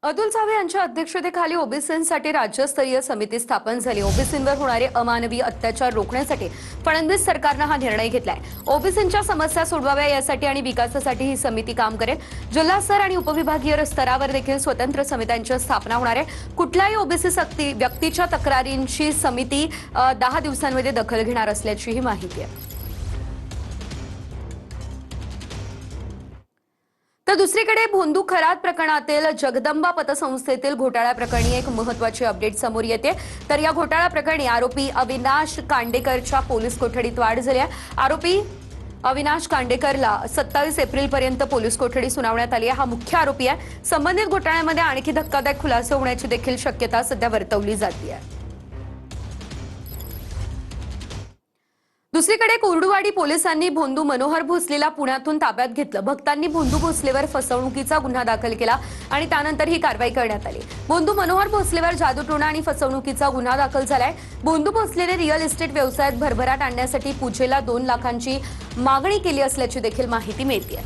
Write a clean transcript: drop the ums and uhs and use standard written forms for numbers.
अतुल सावे यांच्या अध्यक्षतेखाली ओबीसींसाठी राज्यस्तरीय समिती स्थापन झाली। ओबीसींवर होणारे अमानवी अत्याचार रोखण्यासाठी फडणवीस सरकारने हा निर्णय घेतलाय। ओबीसींच्या समस्या सोडवाव्या यासाठी आणि विकासासाठी ही समिती काम करेल। जिल्हा स्तर आणि उपविभागीय स्तरावर देखील स्वतंत्र समित्यांची स्थापना होणार आहे। कुठल्याही ओबीसी व्यक्तीच्या तक्रारींची समिती 10 दिवसांमध्ये दखल घेणार असल्याची ही माहिती आहे। तर दुसरीकडे भोंदू खरात प्रकरणातील जगदंबा पतसंस्थेतील घोटाळ्याप्रकरणी एक महत्त्वाची अपडेट समोर येते। तर या घोटाळ्याप्रकरणी आरोपी अविनाश कांडेकरच्या पोलीस कोठडीत वाढ झाली आहे। आरोपी अविनाश कांडेकरला 27 एप्रिलपर्यंत पोलीस कोठडी सुनावण्यात आली आहे। हा मुख्य आरोपी आहे। संबंधित घोटाळ्यामध्ये आणखी धक्कादायक खुलासे होण्याची देखील शक्यता सध्या वर्तवली जाते आहे। दुसरीकडे कुर्डुवाडी पोलिसांनी भोंदू मनोहर भोसलेला पुण्यातून ताब्यात घेतलं। भक्तांनी भोंदू भोसलेवर फसवणुकीचा गुन्हा दाखल केला आणि त्यानंतर ही कारवाई करण्यात आली। भोंदू मनोहर भोसलेवर जादूटोणा आणि फसवणुकीचा गुन्हा दाखल झालाय। भोंदू भोसलेने रिअल इस्टेट व्यवसायात भरभराट आणण्यासाठी पूजेला 2 लाखांची मागणी केली असल्याची देखील माहिती मिळते।